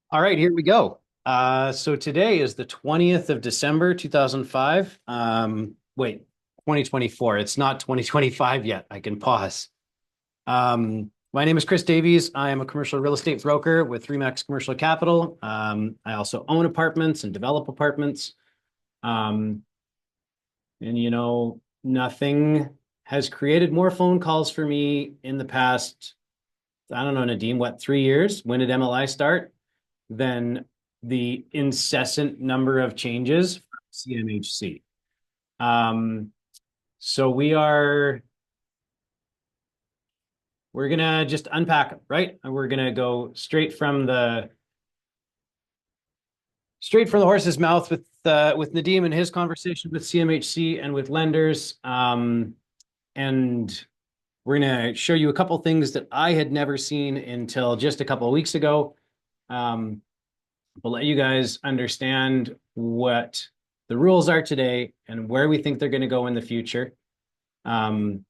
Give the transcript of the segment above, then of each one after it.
All right, here we go. So today is the 20th of December, 2005. Wait, 2024. It's not 2025 yet. I can pause. My name is Chris Davies. I am a commercial real estate broker with Remax Commercial Capital. I also own apartments and develop apartments. Um, and nothing has created more phone calls for me in the past, I don't know, Nadeem, what, 3 years? When did MLI start? Than the incessant number of changes from CMHC. Um, so we're gonna just unpack them, right? And we're gonna go straight from the horse's mouth with Nadeem and his conversation with CMHC and with lenders. And we're gonna show you a couple things that I had never seen until just a couple of weeks ago. Um, we'll let you guys understand what the rules are today and where we think they're going to go in the future. And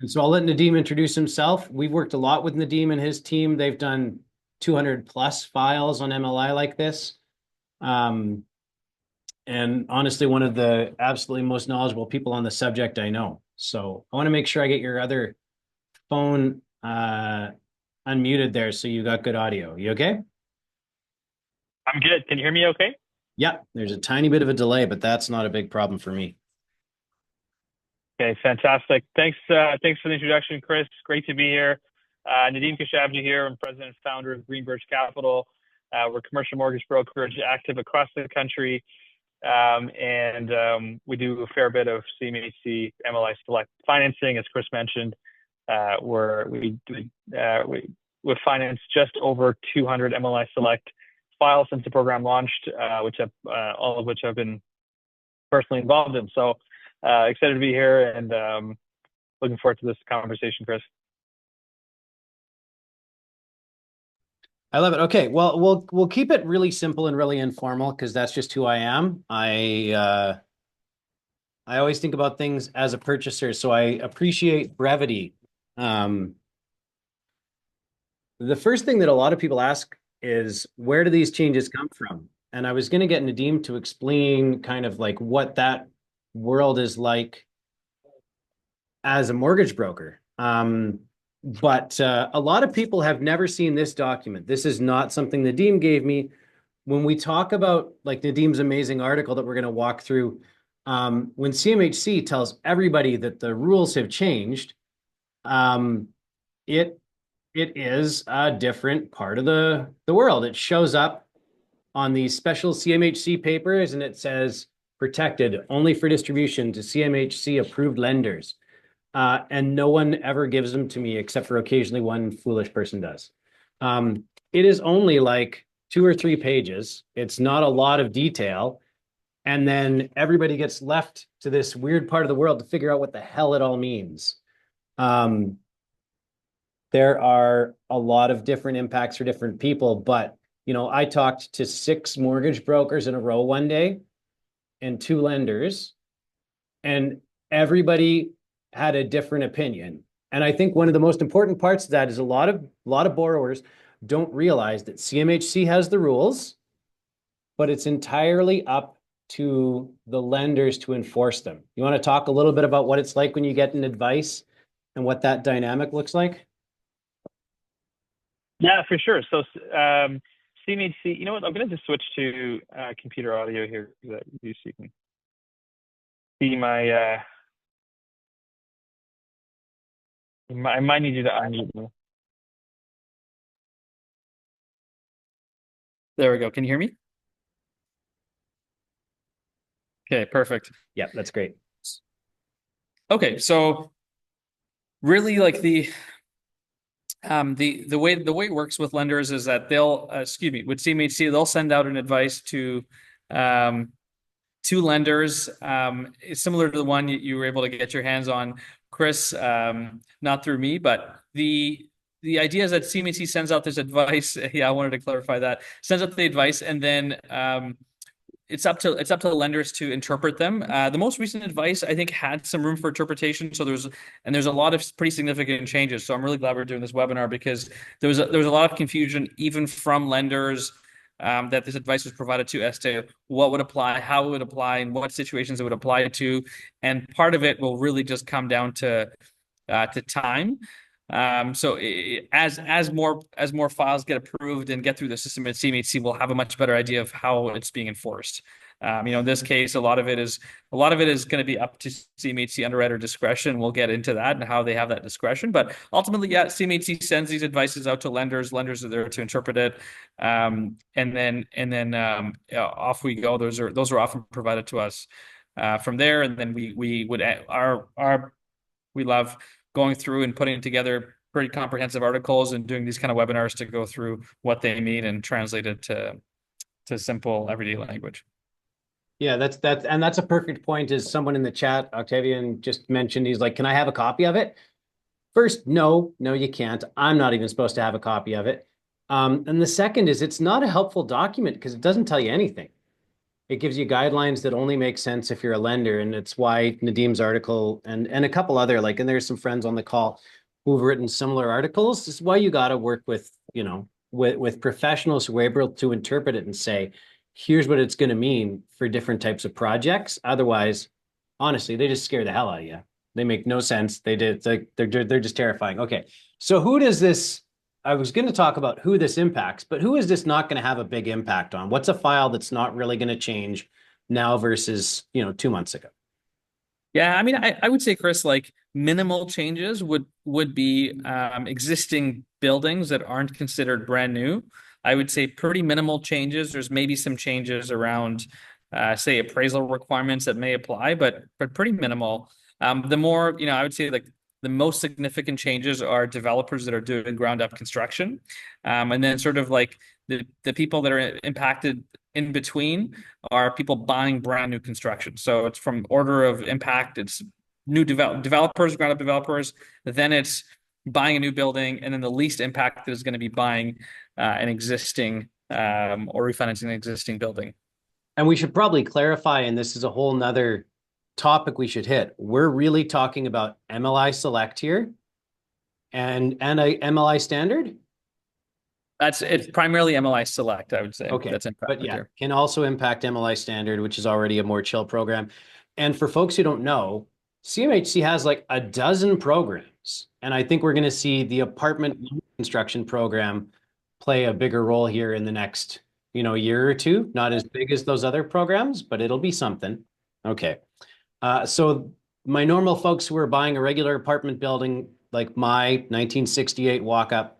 so I'll let Nadeem introduce himself. We've worked a lot with Nadeem and his team. They've done 200 plus files on MLI like this. Um, and honestly, one of the absolutely most knowledgeable people on the subject I know. So I want to make sure I get your other phone unmuted there so you got good audio. You okay? I'm good. Can you hear me okay? Yeah, there's a tiny bit of a delay, but that's not a big problem for me. Okay, fantastic. Thanks for the introduction, Chris. Great to be here. Nadeem Kashabji here. I'm president and founder of Greenbirch Capital. We're a commercial mortgage brokerage active across the country. We do a fair bit of CMHC, MLI Select financing, as Chris mentioned. We've financed just over 200 MLI Select files since the program launched, all of which I've been personally involved in. So excited to be here and looking forward to this conversation, Chris. I love it. Okay, well, we'll keep it really simple and really informal because that's just who I am. I always think about things as a purchaser, so I appreciate brevity. Um, the first thing that a lot of people ask is where do these changes come from? And I was going to get Nadeem to explain kind of like what that world is like as a mortgage broker. But a lot of people have never seen this document. This is not something Nadeem gave me. When we talk about like Nadeem's amazing article that we're going to walk through, when CMHC tells everybody that the rules have changed, um, it it is a different part of the world. It shows up on these special CMHC papers and it says protected only for distribution to CMHC approved lenders. And no one ever gives them to me except for occasionally one foolish person does. It is only like 2 or 3 pages. It's not a lot of detail. And then everybody gets left to this weird part of the world to figure out what the hell it all means. Um, there are a lot of different impacts for different people, but I talked to 6 mortgage brokers in a row one day and 2 lenders, and everybody had a different opinion. And I think one of the most important parts of that is a lot of borrowers don't realize that CMHC has the rules, but it's entirely up to the lenders to enforce them. You want to talk a little bit about what it's like when you get an advice and what that dynamic looks like? Yeah, for sure. So CMHC, you know what? I'm going to just switch to computer audio here so you can see I might need you to unmute me. There we go. Can you hear me? Okay, perfect. Yeah, that's great. Okay, so really like the way it works with lenders is that they'll with CMHC they'll send out an advice to lenders similar to the one you were able to get your hands on, Chris, not through me, but the idea is that CMHC sends out this advice. Yeah, I wanted to clarify that. Sends out the advice, and then it's up to the lenders to interpret them. The most recent advice, I think, had some room for interpretation. So there's a lot of pretty significant changes. So I'm really glad we're doing this webinar because there was a lot of confusion even from lenders that this advice was provided to as to what would apply, how it would apply, and what situations it would apply to. And part of it will really just come down to time. So as more files get approved and get through the system at CMHC, we'll have a much better idea of how it's being enforced. In this case, a lot of it is going to be up to CMHC underwriter discretion. We'll get into that and how they have that discretion. But ultimately, yeah, CMHC sends these advices out to lenders. Lenders are there to interpret it, and then off we go. Those are often provided to us from there, and then we love going through and putting together pretty comprehensive articles and doing these kind of webinars to go through what they mean and translate it to simple everyday language. Yeah, that's a perfect point. Is someone in the chat, Octavian just mentioned, he's like, can I have a copy of it? First, no, you can't. I'm not even supposed to have a copy of it. And the second is it's not a helpful document because it doesn't tell you anything. It gives you guidelines that only make sense if you're a lender. And it's why Nadim's article and a couple other, like, and there's some friends on the call who've written similar articles. This is why you got to work with, with professionals who are able to interpret it and say, here's what it's going to mean for different types of projects. Otherwise, honestly, they just scare the hell out of you. They make no sense. They're just terrifying. Okay. So who does this, I was going to talk about who this impacts, but who is this not going to have a big impact on? What's a file that's not really going to change now versus, 2 months ago? Yeah, I mean, I would say, Chris, like minimal changes would be existing buildings that aren't considered brand new. I would say pretty minimal changes. There's maybe some changes around, say, appraisal requirements that may apply, but pretty minimal. The more, I would say like the most significant changes are developers that are doing ground up construction. And then sort of like the people that are impacted in between are people buying brand new construction. So it's from order of impact. It's new developers, ground up developers. Then it's buying a new building, and then the least impact is going to be buying an existing or refinancing an existing building. And we should probably clarify, and this is a whole nother topic we should hit. We're really talking about MLI Select here and a MLI Standard. It's primarily MLI Select, I would say. Okay, that's but yeah, can also impact MLI Standard, which is already a more chill program. And for folks who don't know, CMHC has like a dozen programs, and I think we're going to see the apartment construction program play a bigger role here in the next, year or two. Not as big as those other programs, but it'll be something. Okay. So my normal folks who are buying a regular apartment building, like my 1968 walk-up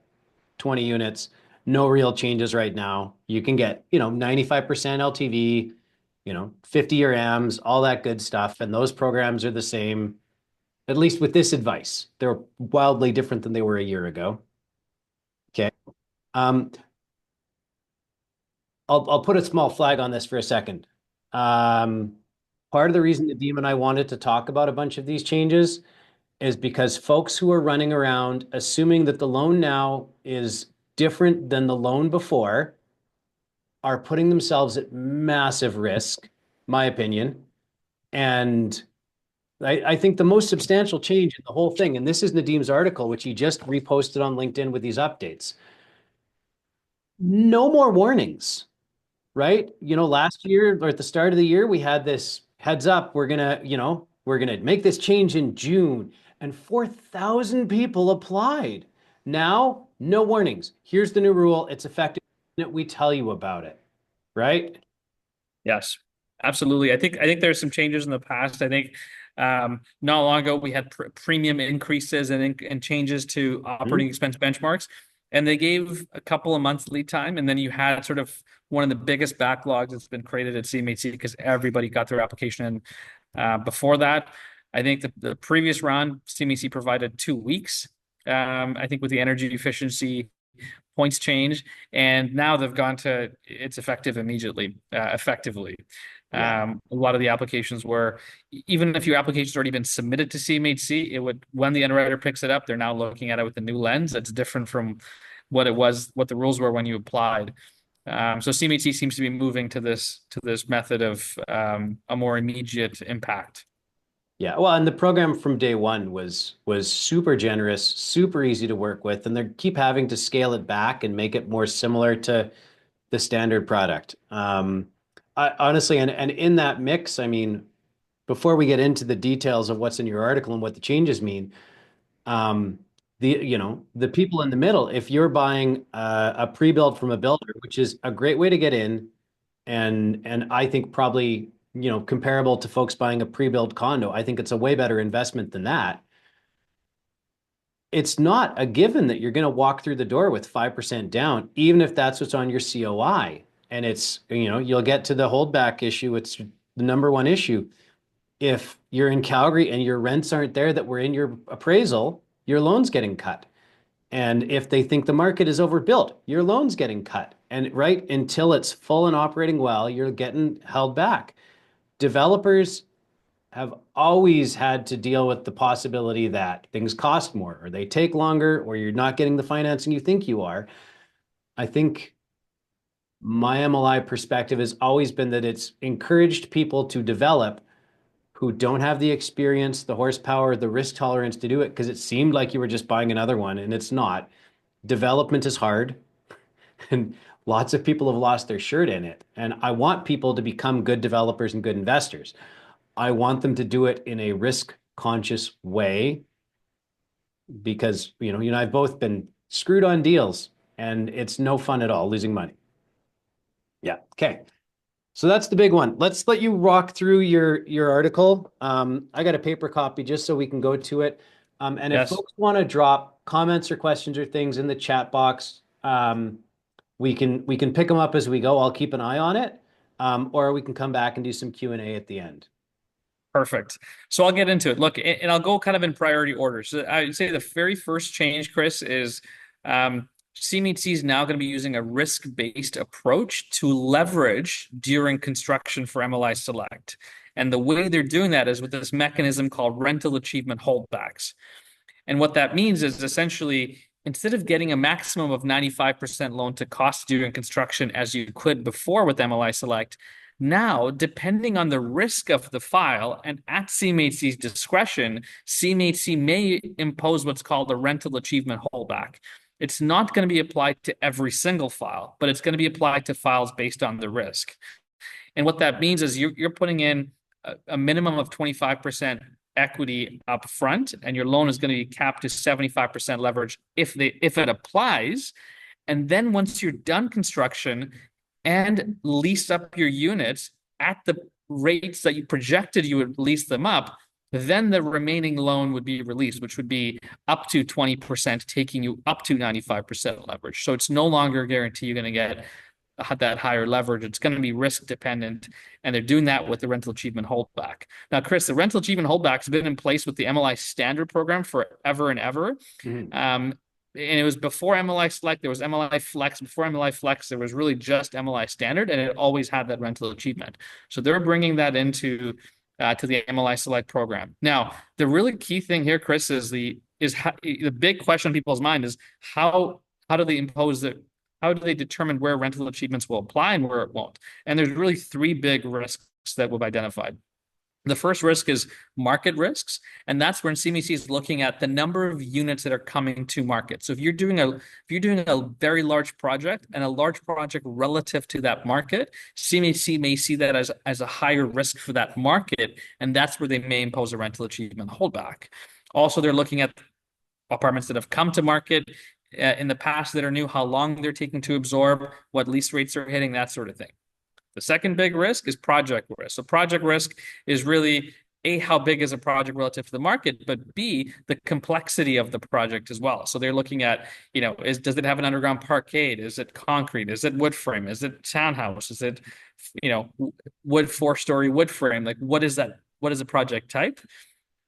20 units, no real changes right now. You can get, 95% LTV, 50-year AMs, all that good stuff. And those programs are the same, at least with this advice. They're wildly different than they were a year ago. Okay. I'll put a small flag on this for a second. Part of the reason Nadeem and I wanted to talk about a bunch of these changes is because folks who are running around assuming that the loan now is different than the loan before are putting themselves at massive risk, my opinion. And I think the most substantial change in the whole thing, and this is Nadeem's article, which he just reposted on LinkedIn with these updates. No more warnings, right? Last year or at the start of the year, we had this heads up, we're gonna make this change in June, and 4,000 people applied. Now, no warnings. Here's the new rule. It's effective. We tell you about it, right? Yes, absolutely. I think there's some changes in the past. I think not long ago we had premium increases and changes to operating expense benchmarks, and they gave a couple of months lead time, and then you had sort of one of the biggest backlogs that's been created at CMHC because everybody got their application in before that. I think the previous round, CMHC provided 2 weeks. I think with the energy efficiency points change, and now they've gone to it's effective immediately, effectively. A lot of the applications were, even if your application's already been submitted to CMHC, it would, when the underwriter picks it up, they're now looking at it with a new lens that's different from what the rules were when you applied. So CMHC seems to be moving to this method of a more immediate impact. Yeah, well, and the program from day one was super generous, super easy to work with, and they keep having to scale it back and make it more similar to the standard product. Honestly, and in that mix, I mean, before we get into the details of what's in your article and what the changes mean, um, the people in the middle, if you're buying a pre-built from a builder, which is a great way to get in, and I think probably, comparable to folks buying a pre-built condo, I think it's a way better investment than that. It's not a given that you're going to walk through the door with 5% down, even if that's what's on your COI. And it's, you'll get to the holdback issue. It's the number one issue. If you're in Calgary and your rents aren't there that were in your appraisal, your loan's getting cut. And if they think the market is overbuilt, your loan's getting cut. And right until it's full and operating well, you're getting held back. Developers have always had to deal with the possibility that things cost more or they take longer or you're not getting the financing you think you are. I think my MLI perspective has always been that it's encouraged people to develop who don't have the experience, the horsepower, the risk tolerance to do it because it seemed like you were just buying another one and it's not. Development is hard and lots of people have lost their shirt in it. And I want people to become good developers and good investors. I want them to do it in a risk conscious way because, you and I've both been screwed on deals and it's no fun at all losing money. Yeah. Okay. So that's the big one. Let's let you rock through your article. I got a paper copy just so we can go to it. And if folks want to drop comments or questions or things in the chat box, we can pick them up as we go. I'll keep an eye on it. Or we can come back and do some Q&A at the end. Perfect. So I'll get into it. Look, and I'll go kind of in priority order. So I'd say the very first change, Chris, is CMHC is now going to be using a risk-based approach to leverage during construction for MLI Select. And the way they're doing that is with this mechanism called rental achievement holdbacks. And what that means is essentially, instead of getting a maximum of 95% loan to cost during construction as you could before with MLI Select, now, depending on the risk of the file and at CMHC's discretion, CMHC may impose what's called a rental achievement holdback. It's not going to be applied to every single file, but it's going to be applied to files based on the risk. And what that means is you're putting in a minimum of 25% equity up front, and your loan is going to be capped to 75% leverage if it applies. And then once you're done construction and lease up your units at the rates that you projected you would lease them up, then the remaining loan would be released, which would be up to 20%, taking you up to 95% leverage. So it's no longer a guarantee you're going to get that higher leverage. It's going to be risk dependent, and they're doing that with the rental achievement holdback. Now, Chris, the rental achievement holdback has been in place with the MLI Standard program forever and ever. Mm-hmm. And it was before MLI Select, there was MLI Flex. Before MLI Flex, there was really just MLI Standard, and it always had that rental achievement. So they're bringing that into to the MLI Select program. Now, the really key thing here, Chris, is the big question on people's mind is how do they how do they determine where rental achievements will apply and where it won't? And there's really three big risks that we've identified. The first risk is market risks, and that's when CMHC is looking at the number of units that are coming to market. So if you're doing a very large project and a large project relative to that market, CMHC may see that as a higher risk for that market, and that's where they may impose a rental achievement holdback. Also, they're looking at apartments that have come to market in the past that are new, how long they're taking to absorb, what lease rates are hitting, that sort of thing. The second big risk is project risk. So project risk is really A, how big is a project relative to the market, but B, the complexity of the project as well. So they're looking at, does it have an underground parkade? Is it concrete? Is it wood frame? Is it townhouse? Is it, wood 4-story wood frame? Like, what is that? What is the project type?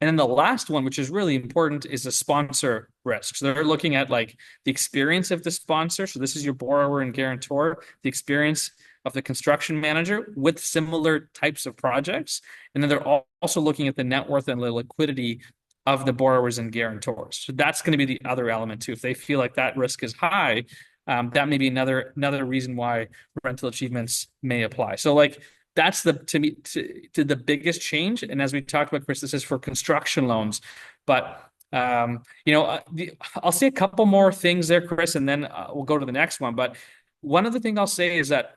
And then the last one, which is really important, is the sponsor risk. So they're looking at the experience of the sponsor. So this is your borrower and guarantor, the experience of the construction manager with similar types of projects. And then they're also looking at the net worth and the liquidity of the borrowers and guarantors. So that's going to be the other element too. If they feel like that risk is high, that may be another reason why rental achievements may apply. So that's to the biggest change. And as we talked about, Chris, this is for construction loans, but I'll say a couple more things there, Chris, and then we'll go to the next one. But one of the things I'll say is that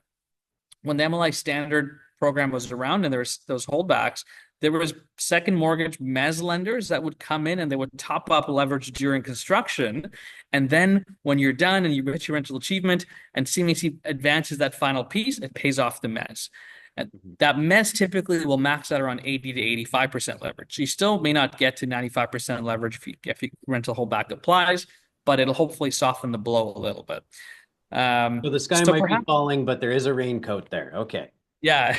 when the MLI Standard program was around and there was those holdbacks, there was second mortgage mezz lenders that would come in and they would top up leverage during construction. And then when you're done and you reach your rental achievement and CMHC advances that final piece, it pays off the mezz. And that mezz typically will max out around 80 to 85% leverage. You still may not get to 95% leverage if rental holdback applies, but it'll hopefully soften the blow a little bit. So the sky So might be perhaps, falling, but there is a raincoat there. Okay. yeah,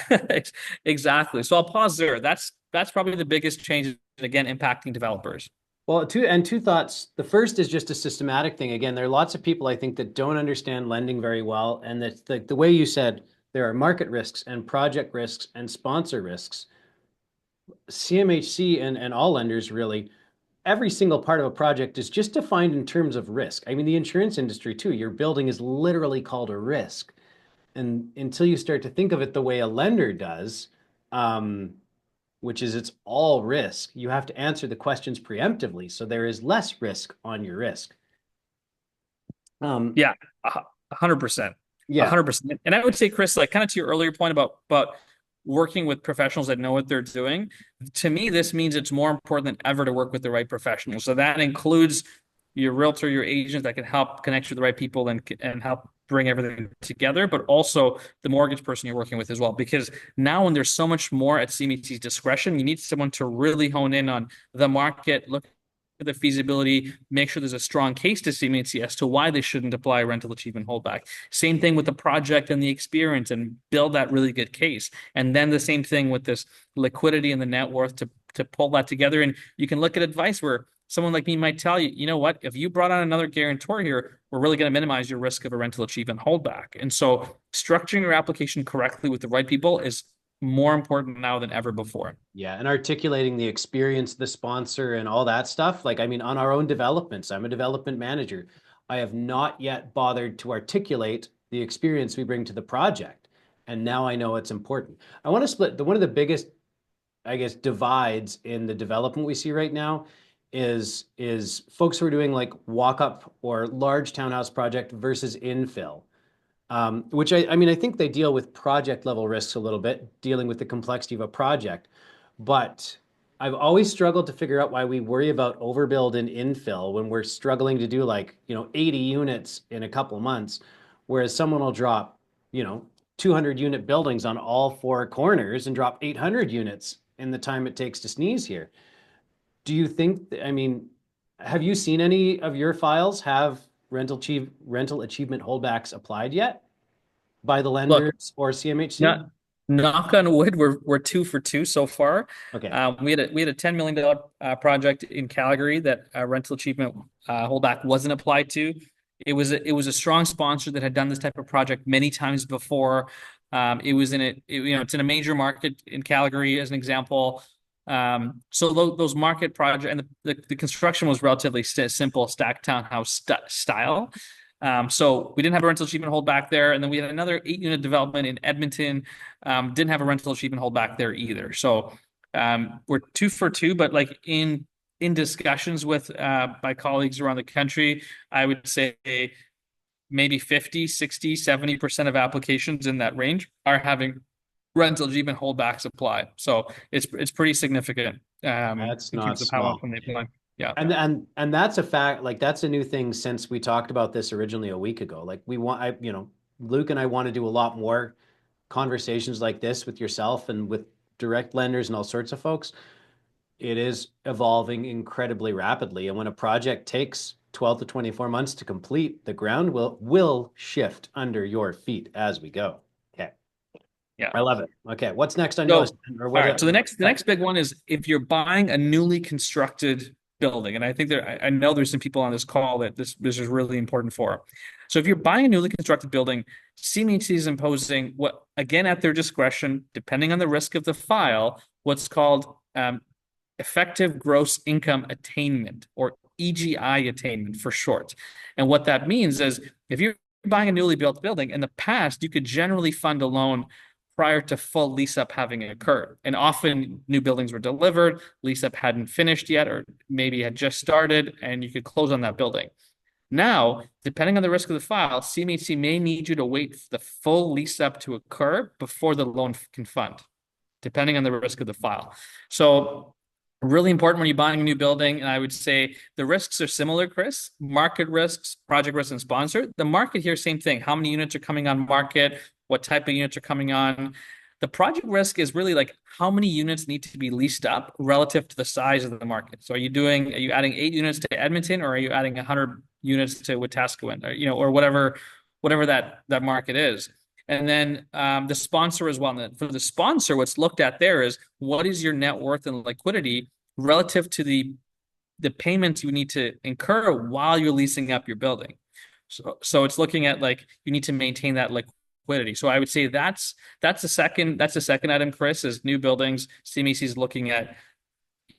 exactly. So I'll pause there. That's probably the biggest change, again, impacting developers. Well, two thoughts. The first is just a systematic thing. Again, there are lots of people I think that don't understand lending very well, and that the way you said there are market risks and project risks and sponsor risks. CMHC and all lenders really, every single part of a project is just defined in terms of risk. I mean, the insurance industry too. Your building is literally called a risk, and until you start to think of it the way a lender does, which is it's all risk. You have to answer the questions preemptively, so there is less risk on your risk. Yeah, 100%. Yeah. 100%. And I would say, Chris, like kind of to your earlier point about working with professionals that know what they're doing, to me, this means it's more important than ever to work with the right professionals. So that includes your realtor, your agent that can help connect you with the right people and help bring everything together, but also the mortgage person you're working with as well. Because now when there's so much more at CMHC's discretion, you need someone to really hone in on the market, look at the feasibility, make sure there's a strong case to CMHC as to why they shouldn't apply rental achievement holdback. Same thing with the project and the experience, and build that really good case. And then the same thing with this liquidity and the net worth to pull that together. And you can look at advice where someone like me might tell you, you know what, if you brought on another guarantor here, we're really going to minimize your risk of a rental achievement holdback. And so structuring your application correctly with the right people is more important now than ever before. Yeah, and articulating the experience, the sponsor, and all that stuff. Like, I mean, on our own developments, I'm a development manager. I have not yet bothered to articulate the experience we bring to the project. And now I know it's important. I want to split one of the biggest, I guess, divides in the development we see right now is folks who are doing like walk-up or large townhouse project versus infill. Which I mean, I think they deal with project level risks a little bit, dealing with the complexity of a project. But I've always struggled to figure out why we worry about overbuild and infill when we're struggling to do like, 80 units in a couple of months, whereas someone will drop, 200 unit buildings on all four corners and drop 800 units in the time it takes to sneeze here. Do you think, I mean, have you seen any of your files have rental achievement holdbacks applied yet by the Look, lenders or CMHC? knock on wood, we're 2 for 2 so far. Okay. We had a $10 million project in Calgary that rental achievement holdback wasn't applied to. It was a strong sponsor that had done this type of project many times before. It's in a major market in Calgary as an example. So those market project and the construction was relatively simple, stacked townhouse style. So we didn't have a rental achievement holdback there, and then we had another 8-unit development in Edmonton. Didn't have a rental achievement holdback there either. So we're 2 for 2, but like in discussions with my colleagues around the country, I would say maybe 50, 60, 70% of applications in that range are having rental achievement holdbacks apply. So it's pretty significant That's in not terms of how small. often they apply. Yeah. And that's a fact, like that's a new thing since we talked about this originally a week ago. Like Luke and I want to do a lot more conversations like this with yourself and with direct lenders and all sorts of folks. It is evolving incredibly rapidly. And when a project takes 12 to 24 months to complete, the ground will shift under your feet as we go. Okay. Yeah. I love it. Okay. What's next on your list? All right. So the next big one is if you're buying a newly constructed building, and I think I know there's some people on this call that this is really important for. So if you're buying a newly constructed building, CMHC is imposing what, again, at their discretion, depending on the risk of the file, what's called effective gross income attainment, or EGI attainment for short. And what that means is if you're buying a newly built building, in the past, you could generally fund a loan prior to full lease-up having occurred. And often new buildings were delivered, lease-up hadn't finished yet, or maybe had just started, and you could close on that building. Now, depending on the risk of the file, CMHC may need you to wait for the full lease up to occur before the loan can fund, depending on the risk of the file. So really important when you're buying a new building. And I would say the risks are similar, Chris. Market risks, project risks, and sponsor. The market here, same thing. How many units are coming on market? What type of units are coming on? The project risk is really like how many units need to be leased up relative to the size of the market. So are you adding 8 units to Edmonton, or are you adding 100 units to Wetaskiwin, or whatever that market is? And then the sponsor as well. And for the sponsor, what's looked at there is what is your net worth and liquidity relative to the payments you need to incur while you're leasing up your building. So it's looking at like you need to maintain that liquidity. So I would say that's the second item, Chris, is new buildings. CMHC is looking at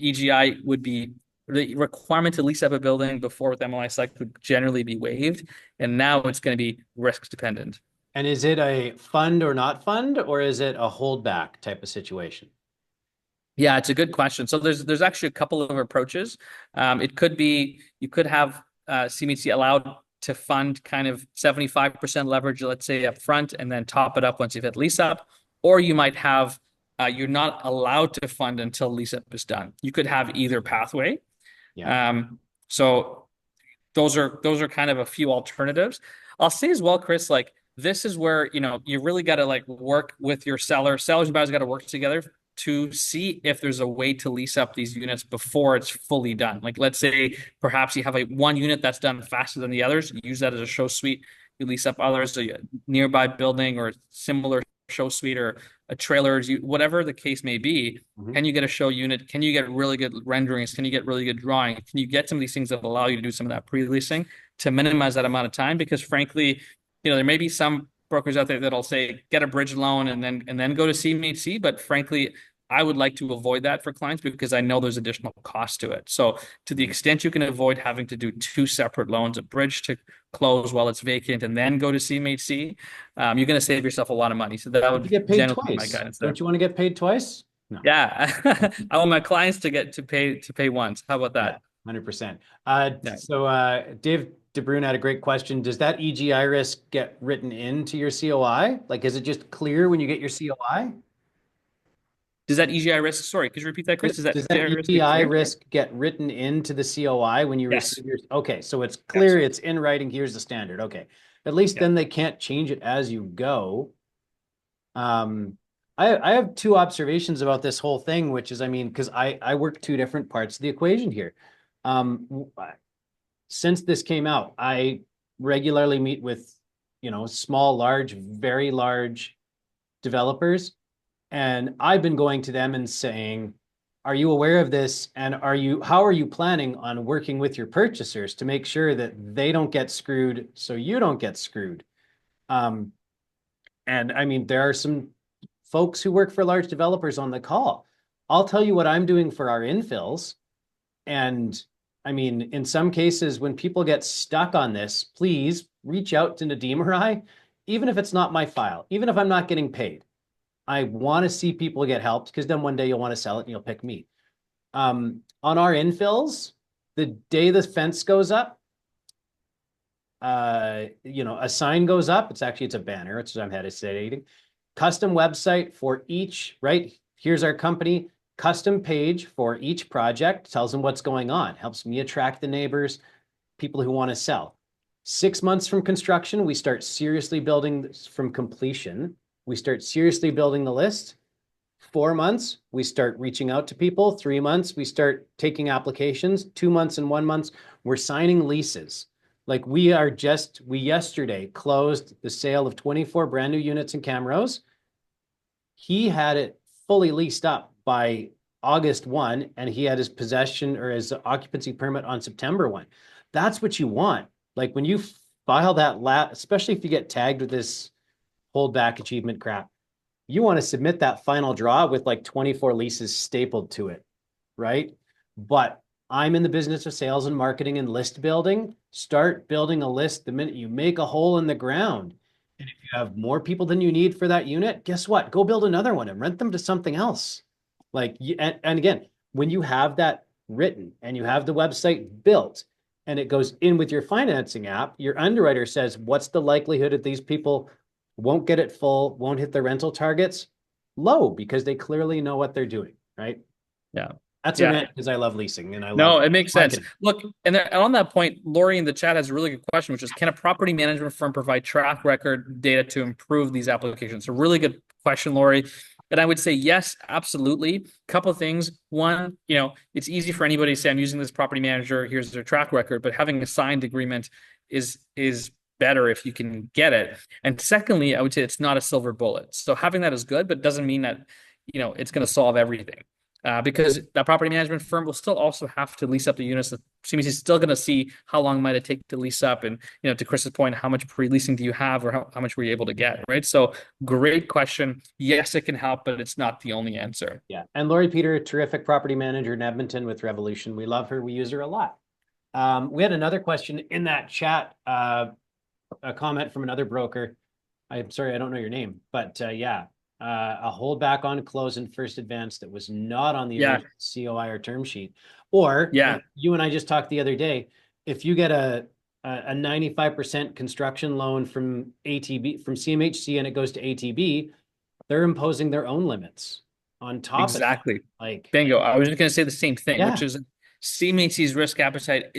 EGI would be the requirement to lease up a building before with MLI Select would generally be waived, and now it's going to be risk dependent. And is it a fund or not fund, or is it a holdback type of situation? Yeah, it's a good question. So there's actually a couple of approaches. It could be you could have CMHC allowed to fund kind of 75% leverage, let's say up front, and then top it up once you've hit lease up. Or you might have you're not allowed to fund until lease up is done. You could have either pathway. Yeah. So those are kind of a few alternatives. I'll say as well, Chris, like this is where you really got to like work with your seller. Sellers and buyers got to work together to see if there's a way to lease up these units before it's fully done. Like let's say perhaps you have one unit that's done faster than the others. You use that as a show suite. You lease up others, a nearby building or similar show suite or a trailer, whatever the case may be. Mhm. Can you get a show unit? Can you get really good renderings? Can you get really good drawing? Can you get some of these things that allow you to do some of that pre-leasing to minimize that amount of time? Because frankly, there may be some brokers out there that'll say get a bridge loan and then go to CMHC, but frankly, I would like to avoid that for clients because I know there's additional cost to it. So to the extent you can avoid having to do two separate loans, a bridge to close while it's vacant and then go to CMHC, you're going to save yourself a lot of money. So that You would get paid generally be my twice. guidance there. Don't you want to get paid twice? No. Yeah, I want my clients to get to pay once. How about that? 100%. Yeah. So Dave DeBrune had a great question. Does that EGI risk get written into your COI? Like, is it just clear when you get your COI? Does that EGI risk, sorry, could you repeat that, Chris? Does that EGI risk get written into the COI when you Yes. receive your, okay, so it's clear, Yes. it's in writing, here's the standard. Okay. At least then they can't change it as you go. I have two observations about this whole thing, which is, I mean, because I work two different parts of the equation here. Since this came out, I regularly meet with, small, large, very large developers. And I've been going to them and saying, are you aware of this? And how are you planning on working with your purchasers to make sure that they don't get screwed so you don't get screwed? And I mean, there are some folks who work for large developers on the call. I'll tell you what I'm doing for our infills. And I mean, in some cases, when people get stuck on this, please reach out to Nadeem or I, even if it's not my file, even if I'm not getting paid. I want to see people get helped because then one day you'll want to sell it and you'll pick me. On our infills, the day the fence goes up, a sign goes up. It's a banner. It's what I'm hesitating. Custom website for each, right? Here's our company, custom page for each project, tells them what's going on, helps me attract the neighbors, people who want to sell. 6 months from construction, we start seriously building from completion. We start seriously building the list. 4 months, we start reaching out to people. 3 months, we start taking applications. 2 months and 1 month, we're signing leases. Like we yesterday closed the sale of 24 brand new units in Camrose. He had it fully leased up by August 1, and he had his possession or his occupancy permit on September 1. That's what you want. Like when you file that, especially if you get tagged with this holdback achievement crap, you want to submit that final draw with like 24 leases stapled to it, right? But I'm in the business of sales and marketing and list building. Start building a list the minute you make a hole in the ground. And if you have more people than you need for that unit, guess what? Go build another one and rent them to something else. Like, and again, when you have that written and you have the website built, and it goes in with your financing app, your underwriter says, what's the likelihood that these people won't get it full, won't hit their rental targets? Low, because they clearly know what they're doing, right? Yeah. That's a Yeah. rant because I love leasing and I love No, it makes sense. marketing. Look, and on that point, Lori in the chat has a really good question, which is, can a property management firm provide track record data to improve these applications? A really good question, Lori. And I would say yes, absolutely. Couple of things. One, it's easy for anybody to say, I'm using this property manager, here's their track record, but having a signed agreement is better if you can get it. And secondly, I would say it's not a silver bullet. So having that is good, but doesn't mean that, it's going to solve everything. Because that property management firm will still also have to lease up the units. The CMHC is still going to see how long might it take to lease up, and to Chris's point, how much pre-leasing do you have, or how much were you able to get, right? So, great question. Yes, it can help, but it's not the only answer. Yeah, and Lori Peter, terrific property manager in Edmonton with Revolution. We love her. We use her a lot. We had another question in that chat, a comment from another broker. I'm sorry, I don't know your name, but yeah, a holdback on close and first advance that was not on the original COI or term sheet. Or like you and I just talked the other day, if you get a 95% construction loan from ATB, from CMHC, and it goes to ATB, they're imposing their own limits on top of that. Like, bingo. I was just going to say the same thing, yeah. which is CMHC's risk appetite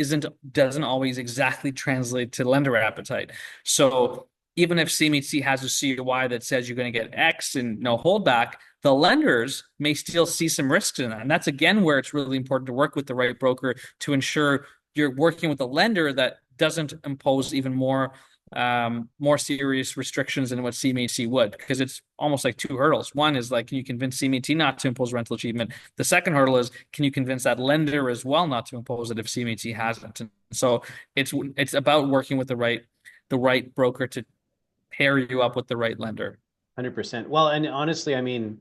doesn't always exactly translate to lender appetite. So even if CMHC has a COI that says you're going to get X and no holdback, the lenders may still see some risks in that. And that's again where it's really important to work with the right broker to ensure you're working with a lender that doesn't impose even more serious restrictions than what CMHC would, because it's almost like two hurdles. One is like, can you convince CMHC not to impose rental achievement? The second hurdle is, can you convince that lender as well not to impose it if CMHC hasn't? And so it's about working with the right broker to pair you up with the right lender. 100%. Well, and honestly, I mean,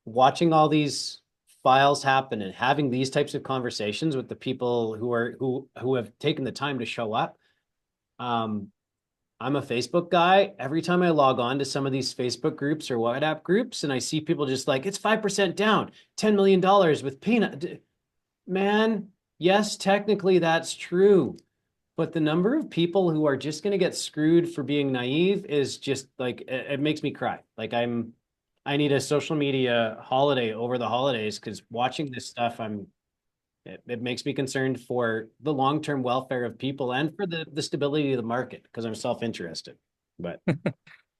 watching all these files happen and having these types of conversations with the people who have taken the time to show up. I'm a Facebook guy. Every time I log on to some of these Facebook groups or WhatsApp groups and I see people just like, it's 5% down, $10 million with peanut. Man, yes, technically that's true. But the number of people who are just going to get screwed for being naive is just like, it makes me cry. Like I need a social media holiday over the holidays, because watching this stuff, it makes me concerned for the long-term welfare of people and for the stability of the market, because I'm self-interested. But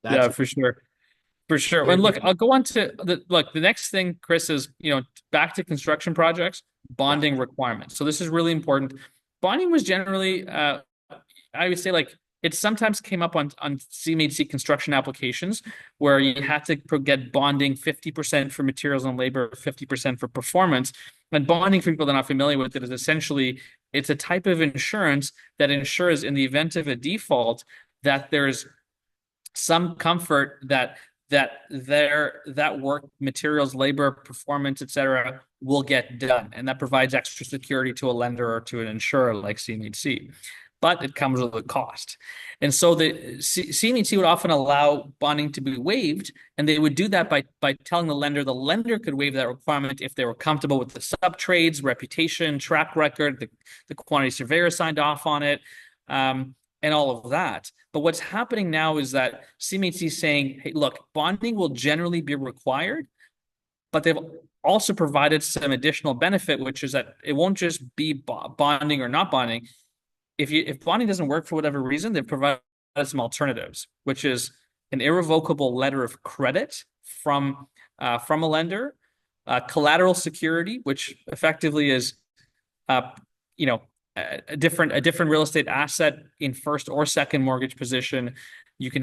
yeah, for sure. For sure. And look, I'll go on to the next thing, Chris, is, back to construction projects, bonding requirements. So this is really important. Bonding was generally, I would say, like, it sometimes came up on CMHC construction applications where you had to get bonding 50% for materials and labor, 50% for performance. And bonding, for people that are not familiar with it, is essentially, it's a type of insurance that ensures in the event of a default that there's some comfort that work, materials, labor, performance, etc., will get done, and that provides extra security to a lender or to an insurer like CMHC. But it comes with a cost, and so the CMHC would often allow bonding to be waived, and they would do that by telling the lender could waive that requirement if they were comfortable with the sub trades, reputation, track record, the quantity surveyor signed off on it. And all of that. But what's happening now is that CMHC is saying, hey, look, bonding will generally be required, but they've also provided some additional benefit, which is that it won't just be bonding or not bonding. If bonding doesn't work for whatever reason, they've provided some alternatives, which is an irrevocable letter of credit from a lender, collateral security, which effectively is, a different real estate asset in first or second mortgage position. You can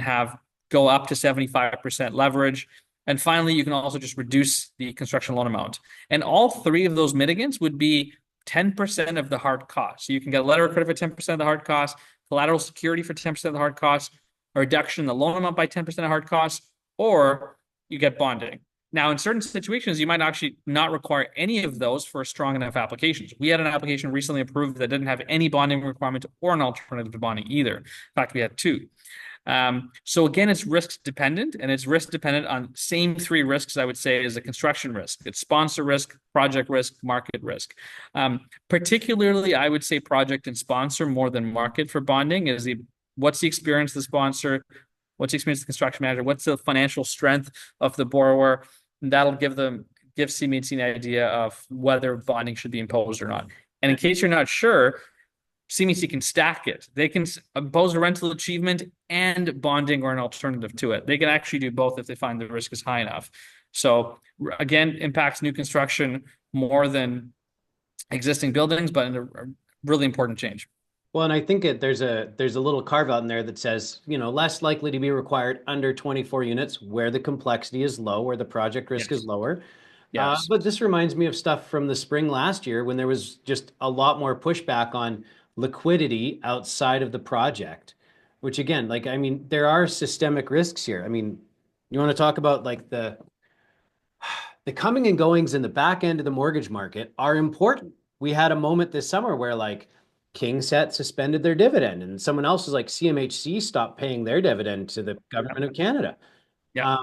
go up to 75% leverage. And finally, you can also just reduce the construction loan amount. And all three of those mitigants would be 10% of the hard cost. So you can get a letter of credit for 10% of the hard cost, collateral security for 10% of the hard cost, a reduction in the loan amount by 10% of hard cost, or you get bonding. Now, in certain situations, you might actually not require any of those for strong enough applications. We had an application recently approved that didn't have any bonding requirement or an alternative to bonding either. In fact, we had two. So again, it's risk dependent, and it's risk dependent on same three risks I would say as a construction risk. It's sponsor risk, project risk, market risk. Particularly, I would say project and sponsor more than market for bonding is what's the experience of the sponsor, what's the experience of the construction manager, what's the financial strength of the borrower, and that'll give CMHC an idea of whether bonding should be imposed or not. And in case you're not sure, CMHC can stack it. They can impose a rental achievement and bonding or an alternative to it. They can actually do both if they find the risk is high enough. So again, impacts new construction more than existing buildings, but a really important change. Well, and I think there's a little carve out in there that says, less likely to be required under 24 units where the complexity is low, where the project risk is lower. Yes. But this reminds me of stuff from the spring last year when there was just a lot more pushback on liquidity outside of the project, which again, there are systemic risks here. You want to talk about the coming and goings in the back end of the mortgage market are important. We had a moment this summer where KingSett suspended their dividend, and someone else was like CMHC stopped paying their dividend to the government of Canada. Yeah.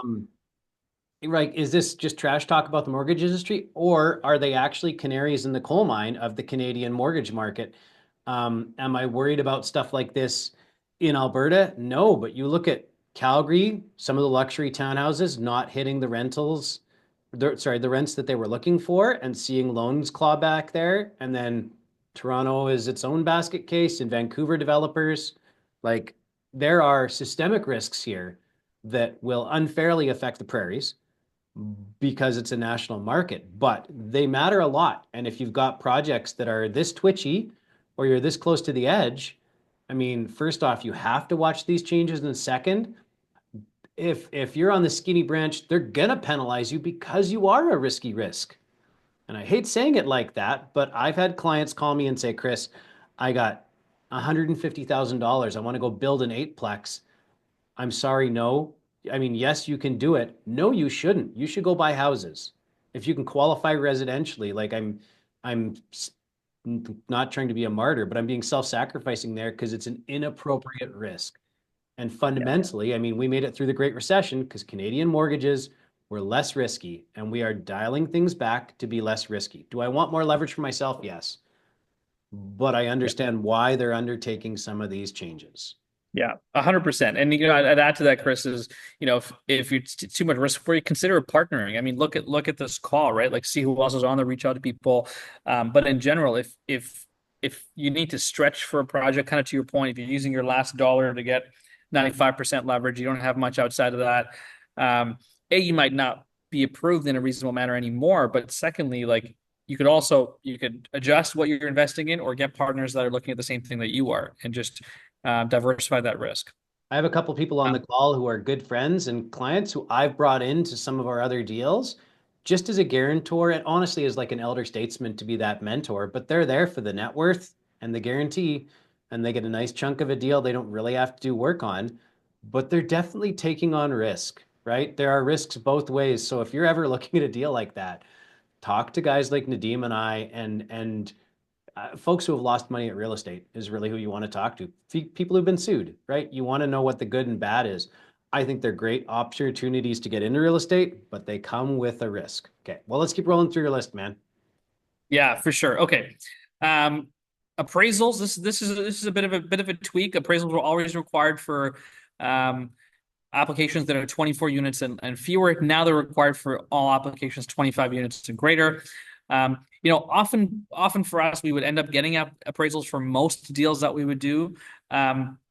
Right. Is this just trash talk about the mortgage industry, or are they actually canaries in the coal mine of the Canadian mortgage market? Am I worried about stuff like this in Alberta? No, but you look at Calgary, some of the luxury townhouses not hitting the the rents that they were looking for, and seeing loans claw back there. And then Toronto is its own basket case, and Vancouver developers. There are systemic risks here that will unfairly affect the prairies because it's a national market, but they matter a lot. And if you've got projects that are this twitchy or you're this close to the edge, first off, you have to watch these changes. And second, if you're on the skinny branch, they're gonna penalize you because you are a risky risk. And I hate saying it like that, but I've had clients call me and say, Chris, I got $150,000. I want to go build an eightplex. I'm sorry, no. Yes, you can do it. No, you shouldn't. You should go buy houses. If you can qualify residentially, I'm not trying to be a martyr, but I'm being self-sacrificing there because it's an inappropriate risk. And fundamentally, we made it through the Great Recession because Canadian mortgages were less risky, and we are dialing things back to be less risky. Do I want more leverage for myself? Yes. But I understand why they're undertaking some of these changes. Yeah, 100%. And I'd add to that, Chris, is if you're too much risk for you, consider partnering. Look at this call, right? See who else is on there, reach out to people. But in general, if you need to stretch for a project, kind of to your point, if you're using your last dollar to get 95% leverage, you don't have much outside of that. You might not be approved in a reasonable manner anymore. But secondly, you could adjust what you're investing in or get partners that are looking at the same thing that you are and just diversify that risk. I have a couple people on the call who are good friends and clients who I've brought into some of our other deals just as a guarantor, and honestly as an elder statesman to be that mentor, but they're there for the net worth and the guarantee, and they get a nice chunk of a deal they don't really have to do work on, but they're definitely taking on risk, right? There are risks both ways. So if you're ever looking at a deal like that, talk to guys like Nadeem and I, and folks who have lost money at real estate is really who you want to talk to. People who've been sued, right? You want to know what the good and bad is. I think they're great opportunities to get into real estate, but they come with a risk. Okay, well, let's keep rolling through your list, man. Yeah, for sure. Okay. Appraisals. This is a bit of a tweak. Appraisals were always required for applications that are 24 units and fewer. Now they're required for all applications 25 units and greater. Often for us, we would end up getting appraisals for most deals that we would do.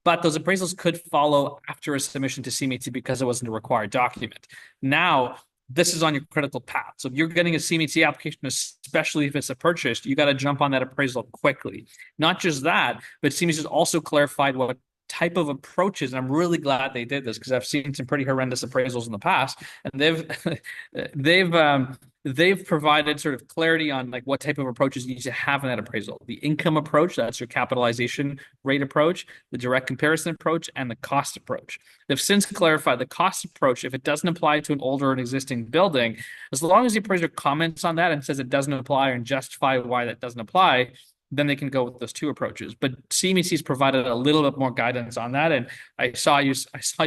But those appraisals could follow after a submission to CMHC because it wasn't a required document. Now, this is on your critical path. So if you're getting a CMHC application, especially if it's a purchase, you got to jump on that appraisal quickly. Not just that, but CMHC has also clarified what type of approaches, and I'm really glad they did this because I've seen some pretty horrendous appraisals in the past, and they've provided sort of clarity on what type of approaches you need to have in that appraisal. The income approach, that's your capitalization rate approach, the direct comparison approach, and the cost approach. They've since clarified the cost approach, if it doesn't apply to an older or an existing building, as long as the appraiser comments on that and says it doesn't apply and justify why that doesn't apply, then they can go with those two approaches. But CMHC's provided a little bit more guidance on that. And I saw you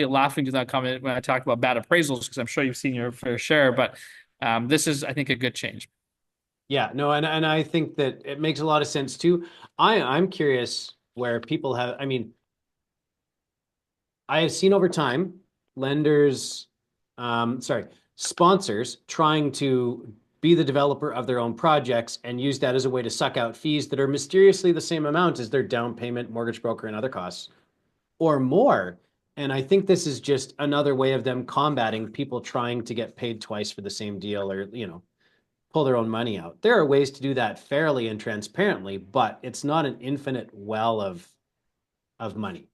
laughing to that comment when I talked about bad appraisals, because I'm sure you've seen your fair share. But this is, I think, a good change. Yeah, no, and I think that it makes a lot of sense too. I'm curious where people have, I mean, I have seen over time lenders, sponsors trying to be the developer of their own projects and use that as a way to suck out fees that are mysteriously the same amount as their down payment, mortgage broker, and other costs, or more. And I think this is just another way of them combating people trying to get paid twice for the same deal, or, pull their own money out. There are ways to do that fairly and transparently, but it's not an infinite well of money.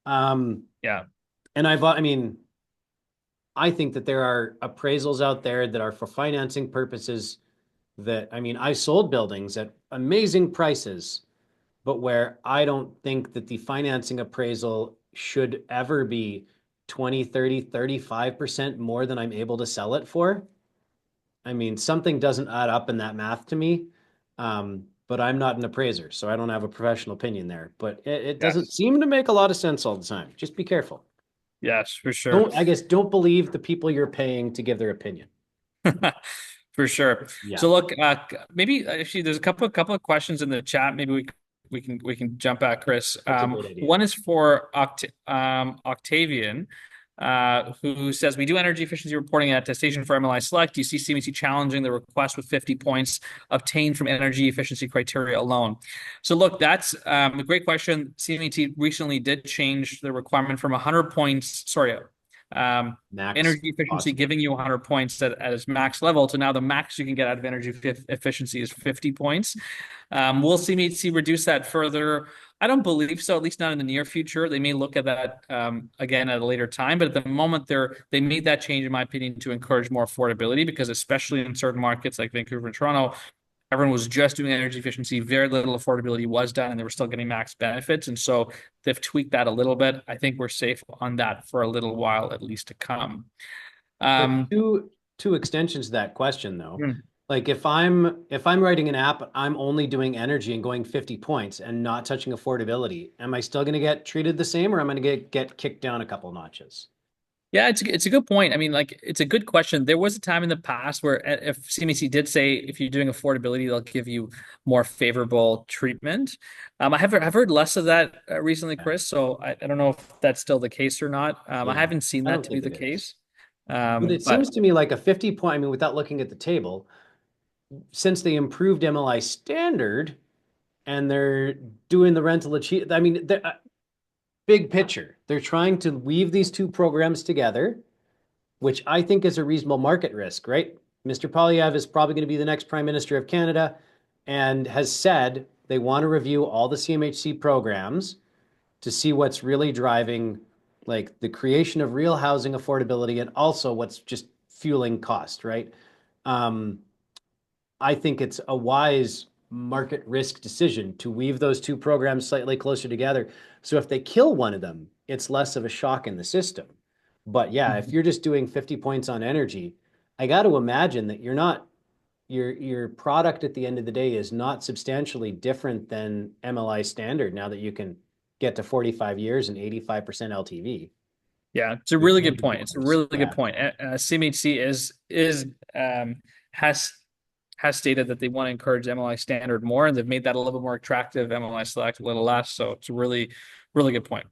Yeah. And I mean, I think that there are appraisals out there that are for financing purposes that, I mean, I sold buildings at amazing prices, but where I don't think that the financing appraisal should ever be 20, 30, 35% more than I'm able to sell it for. I mean, something doesn't add up in that math to me. But I'm not an appraiser, so I don't have a professional opinion there. But it doesn't Yes. seem to make a lot of sense all the time. Just be careful. Yes, for sure. Don't believe the people you're paying to give their opinion. For sure. Yeah, So look, maybe actually there's a couple of questions in the chat. Maybe we can jump back, Chris. that's a great idea. One is for Octavian, who says, we do energy efficiency reporting and attestation for MLI Select. Do you see CMHC challenging the request with 50 points obtained from energy efficiency criteria alone? So look, that's a great question. CMHC recently did change the requirement from 100 points, Max energy efficiency possible. giving you 100 points at its max level to now the max you can get out of energy efficiency is 50 points. Will CMHC reduce that further? I don't believe so, at least not in the near future. They may look at that again at a later time, but at the moment they made that change, in my opinion, to encourage more affordability, because especially in certain markets like Vancouver and Toronto, everyone was just doing energy efficiency. Very little affordability was done, and they were still getting max benefits. And so they've tweaked that a little bit. I think we're safe on that for a little while, at least to come. But two extensions to that question though. Hmm. Like if I'm writing an app, I'm only doing energy and going 50 points and not touching affordability. Am I still going to get treated the same, or am I going to get kicked down a couple notches? Yeah, it's a good point. I mean, like, it's a good question. There was a time in the past where if CMHC did say if you're doing affordability, they'll give you more favorable treatment. I've heard less of that recently, Chris. So I don't know if that's still the case or not. I Yeah, haven't seen I that don't to be think the it is. case. But it But seems to me like a 50 point, I mean, without looking at the table, since they improved MLI Standard and they're doing the rental achieve, I mean, big picture, they're trying to weave these two programs together, which I think is a reasonable market risk, right? Mr. Polyev is probably going to be the next Prime Minister of Canada and has said they want to review all the CMHC programs to see what's really driving like the creation of real housing affordability and also what's just fueling cost, right? Um, I think it's a wise market risk decision to weave those two programs slightly closer together. So if they kill one of them, it's less of a shock in the system. But yeah, if you're just doing 50 points on energy, I got to imagine that your product at the end of the day is not substantially different than MLI Standard now that you can get to 45 years and 85% LTV. yeah, it's a really good point. It's a really good Yeah. point. CMHC is has stated that they want to encourage MLI Standard more, and they've made that a little bit more attractive. MLI Select a little less. So it's a really, really good point.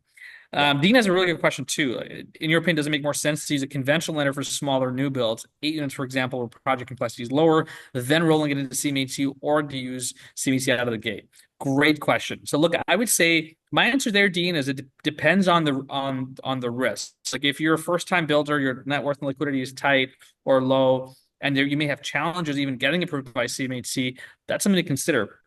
Dean has a really good question too. In your opinion, does it make more sense to use a conventional lender for smaller new builds, 8 units, for example, where project complexity is lower, then rolling it into CMHC, or to use CMHC out of the gate? Great question. So look, I would say my answer there, Dean, is it depends on the risk. Like if you're a first-time builder, your net worth and liquidity is tight or low, and you may have challenges even getting approved by CMHC, that's something to consider.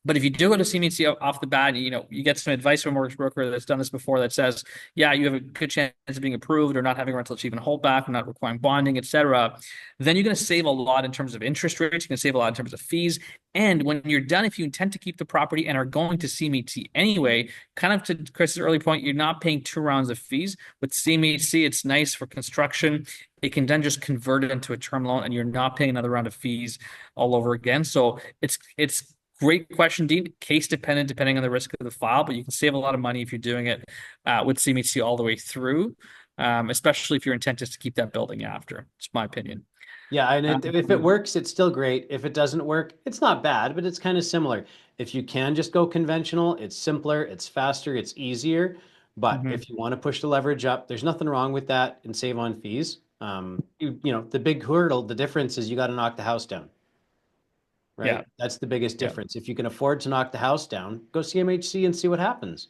But if you do go to CMHC off the bat, you get some advice from a mortgage broker that's done this before that says, yeah, you have a good chance of being approved or not having a rental achievement holdback or not requiring bonding, et cetera, then you're going to save a lot in terms of interest rates. You're going to save a lot in terms of fees. And when you're done, if you intend to keep the property and are going to CMHC anyway, kind of to Chris's early point, you're not paying 2 rounds of fees. With CMHC, it's nice for construction. It can then just convert it into a term loan and you're not paying another round of fees all over again. So it's Great question, Dean. Case dependent, depending on the risk of the file, but you can save a lot of money if you're doing it with CMHC all the way through, especially if your intent is to keep that building after. It's my opinion. Yeah, and if it Um, works, it's still great. If it doesn't work, it's not bad, but it's kind of similar. If you can just go conventional, it's simpler, it's faster, it's easier. But mhm. if you want to push the leverage up, there's nothing wrong with that and save on fees. The big hurdle, the difference is you got to knock the house down, Yeah, right? That's the biggest yeah, difference. If you can afford to knock the house down, go CMHC and see what happens.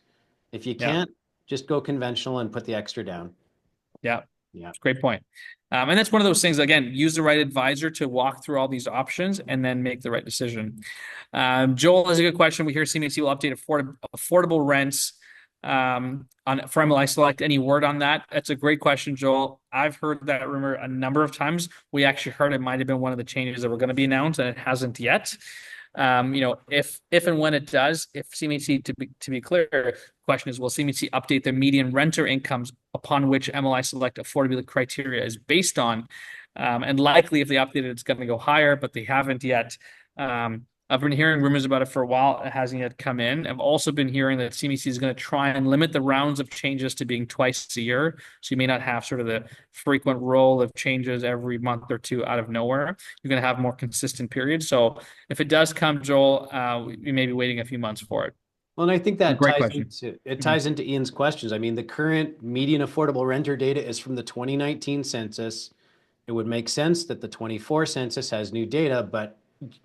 If you yeah, can't, just go conventional and put the extra down. yeah. Yeah. Great point. And that's one of those things, again, use the right advisor to walk through all these options and then make the right decision. Joel has a good question. We hear CMHC will update affordable rents for MLI Select. Any word on that? That's a great question, Joel. I've heard that rumor a number of times. We actually heard it might have been one of the changes that were going to be announced, and it hasn't yet. If and when it does, if CMHC, to be clear, question is, will CMHC update the median renter incomes upon which MLI Select affordability criteria is based on? And likely, if they update it, it's going to go higher, but they haven't yet. I've been hearing rumors about it for a while. It hasn't yet come in. I've also been hearing that CMHC is going to try and limit the rounds of changes to being twice a year. So you may not have sort of the frequent roll of changes every month or two out of nowhere. You're going to have more consistent periods. So if it does come, Joel, we may be waiting a few months for it. Well, and I think that Great ties question. into it Mhm. ties into Ian's questions. I mean, the current median affordable renter data is from the 2019 census. It would make sense that the 24 census has new data, but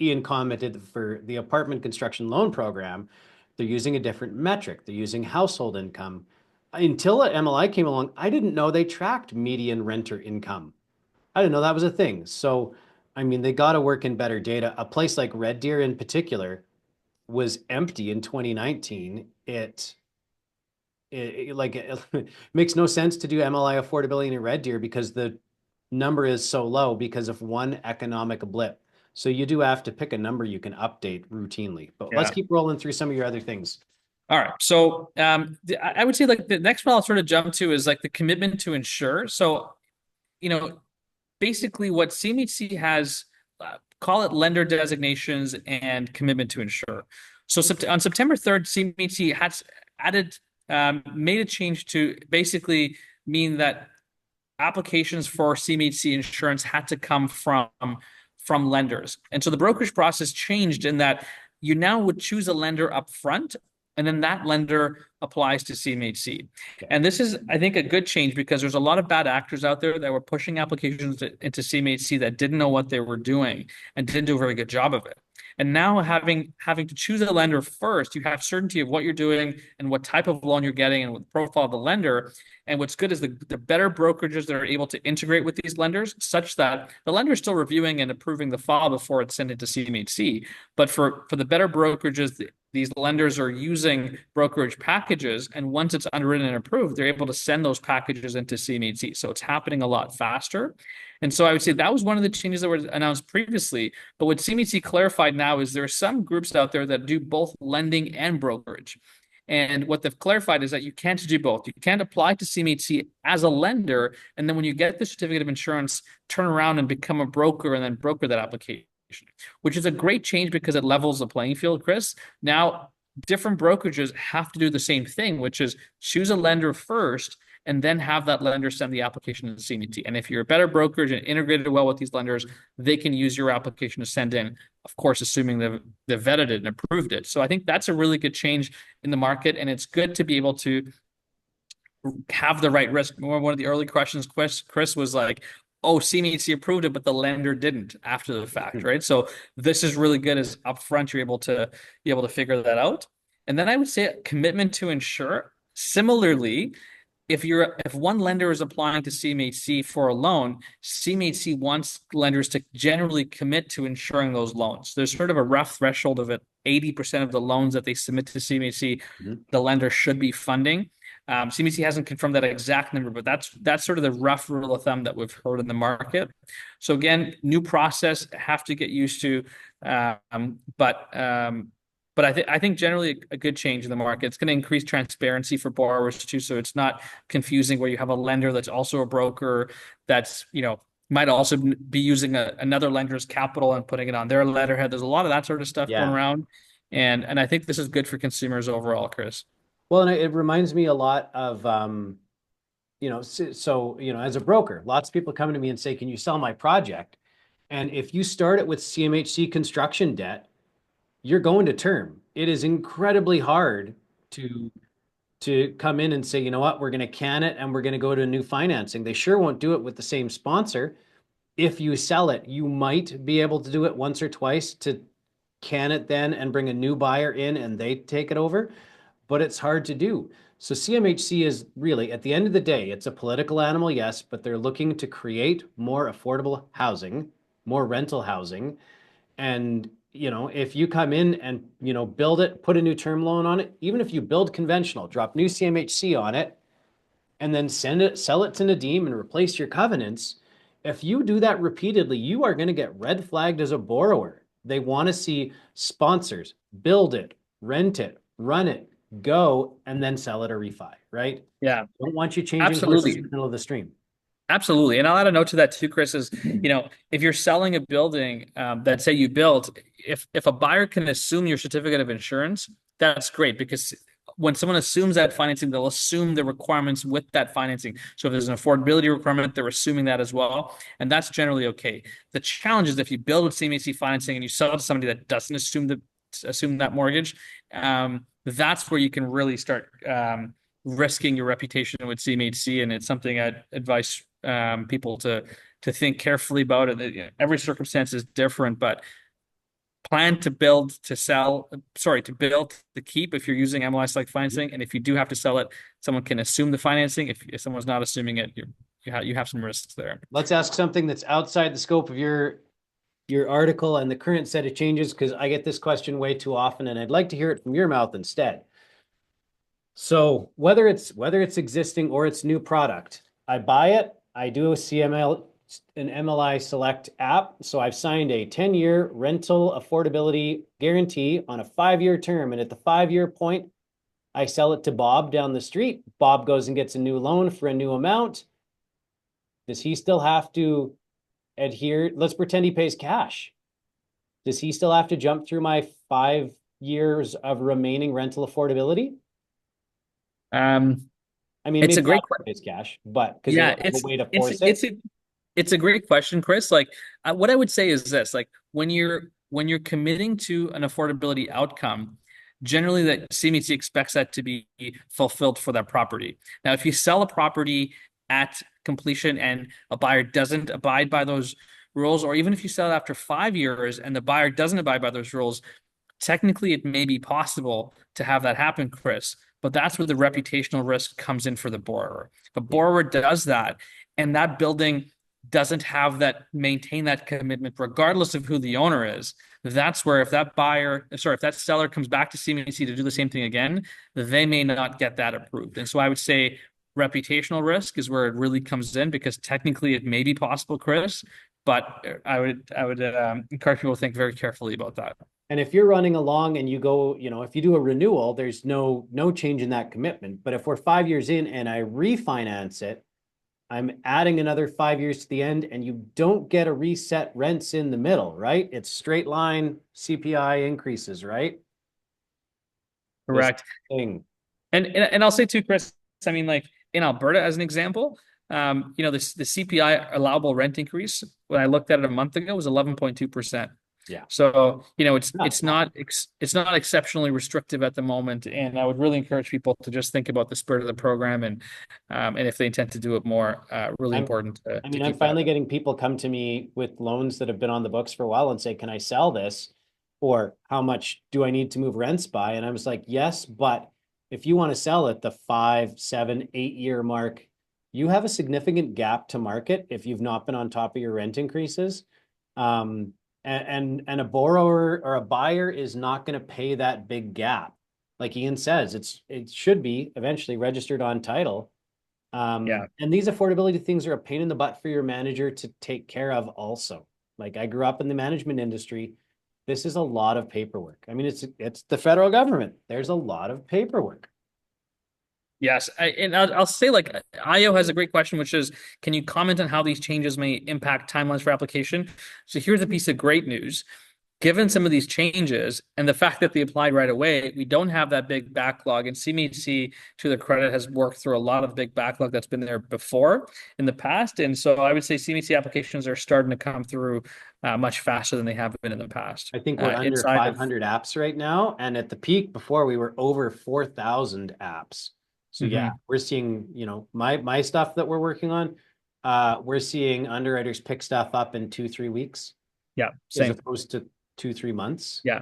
Ian commented that for the apartment construction loan program, they're using a different metric. They're using household income. Until MLI came along, I didn't know they tracked median renter income. I didn't know that was a thing. So, I mean, they got to work in better data. A place like Red Deer in particular was empty in 2019. It makes no sense to do MLI affordability in Red Deer because the number is so low because of one economic blip. So you do have to pick a number you can update routinely. But let's Yeah. keep rolling through some of your other things. All right. So I would say like the next one I'll sort of jump to is like the commitment to insure. So, you know, basically what CMHC has, call it lender designations and commitment to insure. So on September 3rd, CMHC has added, made a change to basically mean that applications for CMHC insurance had to come from lenders. And so the brokerage process changed in that you now would choose a lender up front, and then that lender applies to CMHC. Okay. And this is, I think, a good change because there's a lot of bad actors out there that were pushing applications into CMHC that didn't know what they were doing and didn't do a very good job of it. And now having to choose a lender first, you have certainty of what you're doing and what type of loan you're getting and what the profile of the lender. And what's good is the better brokerages that are able to integrate with these lenders, such that the lender is still reviewing and approving the file before it's sent into CMHC. But for the better brokerages, these lenders are using brokerage packages, and once it's underwritten and approved, they're able to send those packages into CMHC. So it's happening a lot faster. And so I would say that was one of the changes that were announced previously. But what CMHC clarified now is there are some groups out there that do both lending and brokerage. And what they've clarified is that you can't do both. You can't apply to CMHC as a lender, and then when you get the certificate of insurance, turn around and become a broker and then broker that application, which is a great change because it levels the playing field, Chris. Now, different brokerages have to do the same thing, which is choose a lender first and then have that lender send the application to the CMHC. And if you're a better brokerage and integrated well with these lenders, they can use your application to send in, of course, assuming they've vetted it and approved it. So I think that's a really good change in the market, and it's good to be able to have the right risk. One of the early questions, Chris was like, oh, CMHC approved it, but the lender didn't after the fact, right? So this is really good as upfront, you're able to be able to figure that out. And then I would say commitment to insure. Similarly, if one lender is applying to CMHC for a loan, CMHC wants lenders to generally commit to insuring those loans. There's sort of a rough threshold of it. 80% of the loans that they submit to CMHC, the lender should be funding. CMHC hasn't confirmed that exact number, but that's sort of the rough rule of thumb that we've heard in the market. So again, new process, have to get used to, but I think generally a good change in the market. It's going to increase transparency for borrowers too, so it's not confusing where you have a lender that's also a broker that's might also be using another lender's capital and putting it on their letterhead. There's a lot of that sort of stuff going Yeah. around. And I think this is good for consumers overall, Chris. Well, and it reminds me a lot of, as a broker, lots of people come to me and say, can you sell my project? And if you start it with CMHC construction debt, you're going to term. It is incredibly hard to come in and say, you know what, we're going to can it and we're going to go to new financing. They sure won't do it with the same sponsor. If you sell it, you might be able to do it once or twice to can it then and bring a new buyer in and they take it over, but it's hard to do. So CMHC is really, at the end of the day, it's a political animal, yes, but they're looking to create more affordable housing, more rental housing. And, if you come in and, build it, put a new term loan on it, even if you build conventional, drop new CMHC on it, and then sell it to Nadeem and replace your covenants. If you do that repeatedly, you are going to get red flagged as a borrower. They want to see sponsors build it, rent it, run it, go, and then sell it or refi, right? Yeah, Don't want you changing horses in absolutely. the middle of the stream. Absolutely. And I'll add a note to that too, Chris, is, if you're selling a building that say you built, if a buyer can assume your certificate of insurance, that's great, because when someone assumes that financing, they'll assume the requirements with that financing. So if there's an affordability requirement, they're assuming that as well. And that's generally okay. The challenge is if you build with CMHC financing and you sell it to somebody that doesn't assume that mortgage, that's where you can really start risking your reputation with CMHC. And it's something I'd advise people to think carefully about it. Every circumstance is different, but plan to build to sell, sorry, to build to keep if you're using MLI Select financing. And if you do have to sell it, someone can assume the financing. If someone's not assuming it, you have some risks there. Let's ask something that's outside the scope of your article and the current set of changes, because I get this question way too often, and I'd like to hear it from your mouth instead. So whether it's existing or it's new product, I buy it, I do an MLI Select app. So I've signed a 10-year rental affordability guarantee on a 5-year term. And at the 5-year point, I sell it to Bob down the street. Bob goes and gets a new loan for a new amount. Does he still have to adhere? Let's pretend he pays cash. Does he still have to jump through my 5 years of remaining rental affordability? I mean, It's maybe a great not pays cash, but because Yeah, they have a way to force it. it's a great question, Chris. Like, what I would say is this: like, when you're committing to an affordability outcome, generally that CMHC expects that to be fulfilled for that property. Now, if you sell a property at completion and a buyer doesn't abide by those rules, or even if you sell it after 5 years and the buyer doesn't abide by those rules, technically it may be possible to have that happen, Chris. But that's where the reputational risk comes in for the borrower. If a borrower does that, and that building doesn't have that, maintain that commitment, regardless of who the owner is, that's where if that seller comes back to CMHC to do the same thing again, they may not get that approved. And so I would say reputational risk is where it really comes in, because technically it may be possible, Chris, but I would encourage people to think very carefully about that. And if you're running along and you go, if you do a renewal, there's no change in that commitment. But if we're 5 years in and I refinance it, I'm adding another 5 years to the end, and you don't get a reset rents in the middle, right? It's straight line CPI increases, right? Correct. Thing. And I'll say too, Chris, I mean, like in Alberta, as an example, the CPI allowable rent increase, when I looked at it a month ago, was 11.2%. Yeah. So, it's not exceptionally restrictive at the moment. And I would really encourage people to just think about the spirit of the program, and if they intend to do it more, really important to I'm keep finally that. getting people come to me with loans that have been on the books for a while and say, can I sell this? Or how much do I need to move rents by? And I was like, yes, but if you want to sell at the 5, 7, 8-year mark, you have a significant gap to market if you've not been on top of your rent increases. And a borrower or a buyer is not going to pay that big gap. Like Ian says, it should be eventually registered on title. Yeah. And these affordability things are a pain in the butt for your manager to take care of also. Like, I grew up in the management industry. This is a lot of paperwork. I mean, it's the federal government. There's a lot of paperwork. Yes, I'll say, like, IO has a great question, which is, can you comment on how these changes may impact timelines for application? So here's a piece of great news. given some of these changes and the fact that they applied right away, we don't have that big backlog. And CMHC, to their credit, has worked through a lot of big backlog that's been there before in the past. And so I would say CMHC applications are starting to come through much faster than they have been in the past. I think we're under Inside of 500 apps right now. And at the peak before, we were over 4,000 apps. So yeah, we're seeing, my stuff that we're working on, we're seeing underwriters pick stuff up in 2-3 weeks. Yeah, as same. opposed to 2-3 months. Yeah.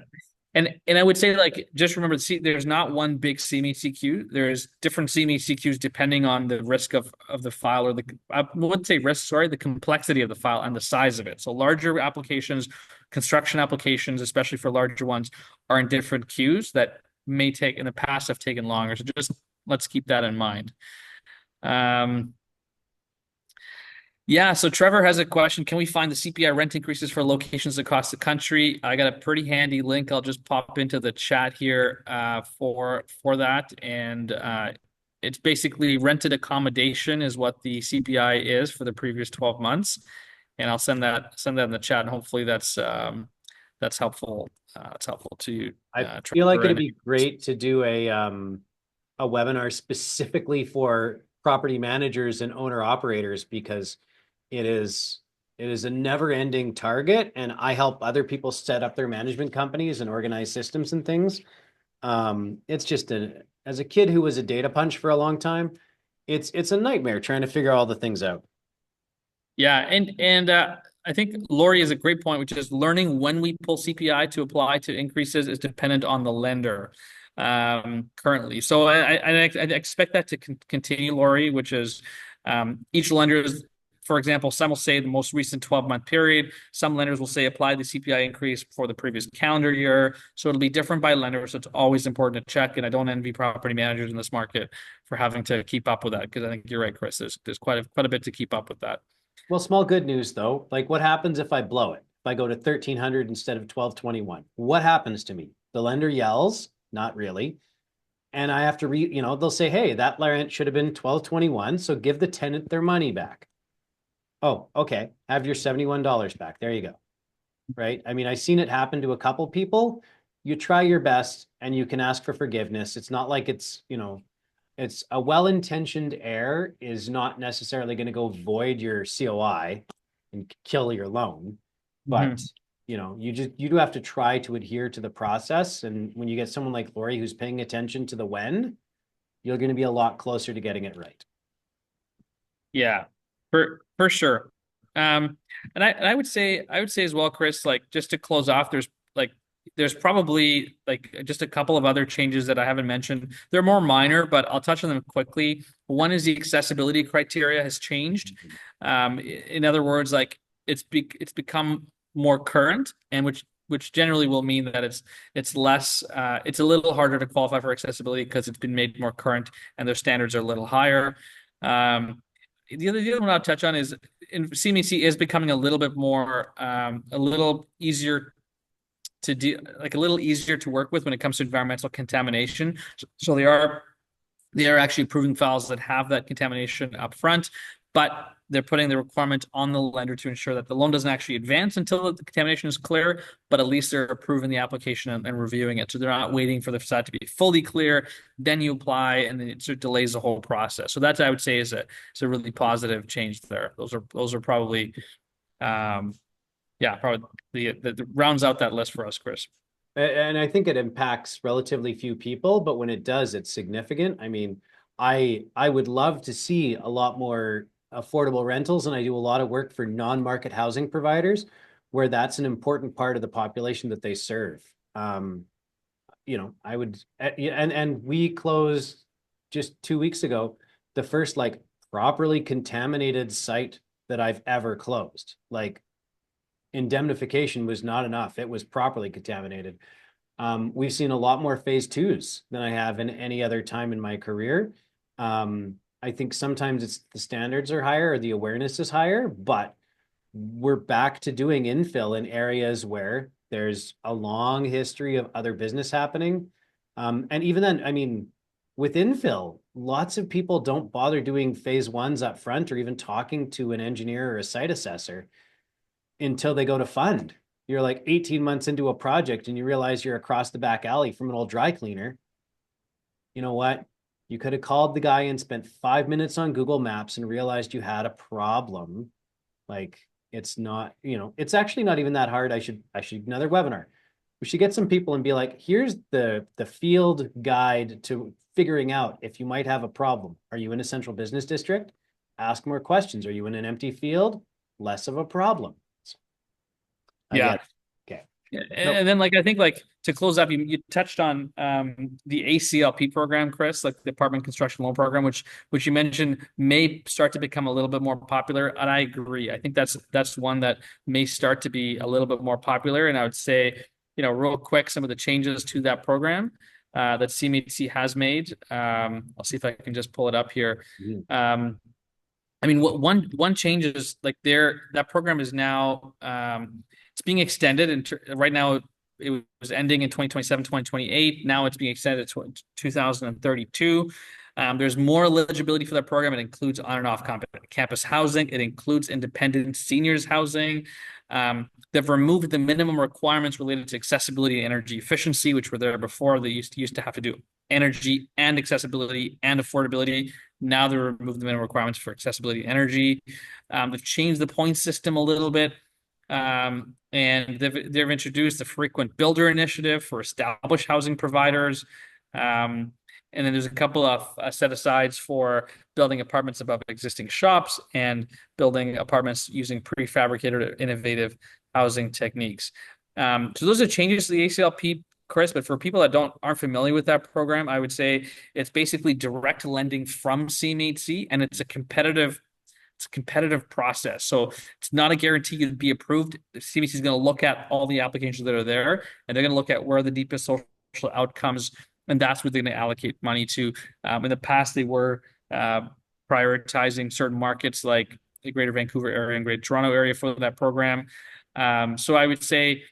And I would say, like, just remember, there's not one big CMHC queue. There's different CMHC queues depending on the risk of the file, or I wouldn't say risk, sorry, the complexity of the file and the size of it. So larger applications, construction applications, especially for larger ones, are in different queues that may take, in the past, have taken longer. So just let's keep that in mind. Yeah, so Trevor has a question. Can we find the CPI rent increases for locations across the country? I got a pretty handy link. I'll just pop into the chat here for that. And it's basically rented accommodation is what the CPI is for the previous 12 months. And I'll send that in the chat, and hopefully that's helpful. It's helpful to you. I feel like it'd be great to do a webinar specifically for property managers and owner operators, because it is a never-ending target, and I help other people set up their management companies and organize systems and things. It's just as a kid who was a data punch for a long time, it's a nightmare trying to figure all the things out. Yeah, and I think Lori is a great point, which is learning when we pull CPI to apply to increases is dependent on the lender currently. So I expect that to continue, Lori, which is each lender is, for example, some will say the most recent 12-month period. Some lenders will say apply the CPI increase for the previous calendar year. So it'll be different by lender. So it's always important to check. And I don't envy property managers in this market for having to keep up with that, because I think you're right, Chris. There's quite a bit to keep up with that. Well, small good news though. Like, what happens if I blow it? If I go to 1,300 instead of 1,221, what happens to me? The lender yells, not really. And I have to they'll say, hey, that rent should have been 1,221. So give the tenant their money back. Oh, okay. Have your $71 back. There you go. Right. I mean, I've seen it happen to a couple people. You try your best and you can ask for forgiveness. It's not like it's a well-intentioned error is not necessarily going to go void your COI and kill your loan. But, you do have to try to adhere to the process. And when you get someone like Lori who's paying attention to the when, you're going to be a lot closer to getting it right. Yeah, for sure. And I would say as well, Chris, like, just to close off, there's probably like just a couple of other changes that I haven't mentioned. They're more minor, but I'll touch on them quickly. One is the accessibility criteria has changed. In other words, like it's become more current, and which generally will mean that it's less it's a little harder to qualify for accessibility because it's been made more current and their standards are a little higher. The other one I'll touch on is CMHC is becoming a little bit more a little easier to do, like a little easier to work with when it comes to environmental contamination. So they are actually approving files that have that contamination up front, but they're putting the requirement on the lender to ensure that the loan doesn't actually advance until the contamination is clear, but at least they're approving the application and reviewing it. So they're not waiting for the facade to be fully clear, then you apply, and then it sort of delays the whole process. So that's, I would say, is a really positive change there. Those are probably probably the rounds out that list for us, Chris. And I think it impacts relatively few people, but when it does, it's significant. I mean, I would love to see a lot more affordable rentals, and I do a lot of work for non-market housing providers where that's an important part of the population that they serve. I would, and we closed just 2 weeks ago, the first like properly contaminated site that I've ever closed. Like, indemnification was not enough. It was properly contaminated. We've seen a lot more phase twos than I have in any other time in my career. I think sometimes it's the standards are higher or the awareness is higher, but we're back to doing infill in areas where there's a long history of other business happening. And even then, I mean, with infill, lots of people don't bother doing phase ones up front or even talking to an engineer or a site assessor until they go to fund. you're like 18 months into a project and you realize you're across the back alley from an old dry cleaner. You know what? You could have called the guy and spent 5 minutes on Google Maps and realized you had a problem. Like it's not, it's actually not even that hard. I should another webinar. We should get some people and be like, here's the field guide to figuring out if you might have a problem. Are you in a central business district? Ask more questions. Are you in an empty field? Less of a problem. I Yeah. get it. Okay. And then I think to close up, you touched on the ACLP program, Chris, like the Apartment Construction Loan Program, which you mentioned may start to become a little bit more popular. And I agree. I think that's one that may start to be a little bit more popular. And I would say, real quick, some of the changes to that program that CMHC has made. I'll see if I can just pull it up here. I mean, one change is that program is now it's being extended, and right now it was ending in 2027, 2028. Now it's being extended to 2032. There's more eligibility for that program. It includes on and off campus housing. It includes independent seniors housing. They've removed the minimum requirements related to accessibility and energy efficiency, which were there before. They used to have to do energy and accessibility and affordability. Now they removed the minimum requirements for accessibility and energy. They've changed the point system a little bit. And they've introduced the frequent builder initiative for established housing providers. And then there's a couple of set-asides for building apartments above existing shops and building apartments using prefabricated or innovative housing techniques. So those are changes to the ACLP, Chris, but for people that aren't familiar with that program, I would say it's basically direct lending from CMHC, and it's a competitive process. So it's not a guarantee you'd be approved. CMHC is going to look at all the applications that are there, and they're going to look at where are the deepest social outcomes, and that's what they're going to allocate money to. In the past, they were prioritizing certain markets like the Greater Vancouver area and Greater Toronto area for that program. So I would say,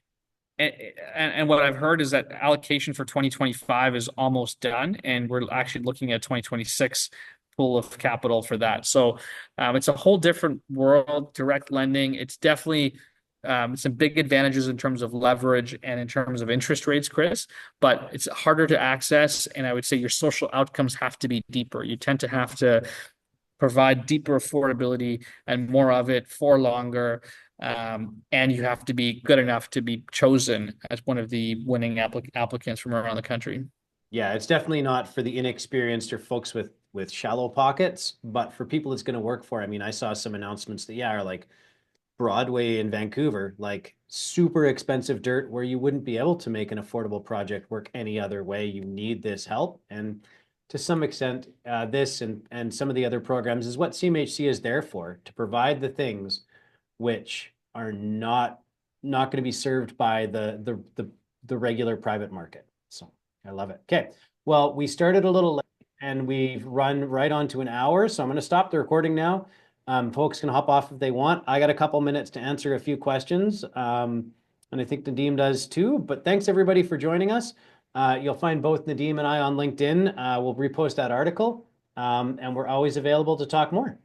and what I've heard is that allocation for 2025 is almost done, and we're actually looking at 2026 pool of capital for that. So it's a whole different world, direct lending. It's definitely some big advantages in terms of leverage and in terms of interest rates, Chris, but it's harder to access. And I would say your social outcomes have to be deeper. You tend to have to provide deeper affordability and more of it for longer. And you have to be good enough to be chosen as one of the winning applicants from around the country. Yeah, it's definitely not for the inexperienced or folks with shallow pockets, but for people it's going to work for. I mean, I saw some announcements that, are like Broadway in Vancouver, like super expensive dirt where you wouldn't be able to make an affordable project work any other way. You need this help. And to some extent, this and some of the other programs is what CMHC is there for, to provide the things which are not going to be served by the regular private market. So I love it. Okay. Well, we started a little late and we've run right on to an hour. So I'm going to stop the recording now. Folks can hop off if they want. I got a couple minutes to answer a few questions. And I think Nadeem does too, but thanks everybody for joining us. You'll find both Nadeem and I on LinkedIn. We'll repost that article, and we're always available to talk more.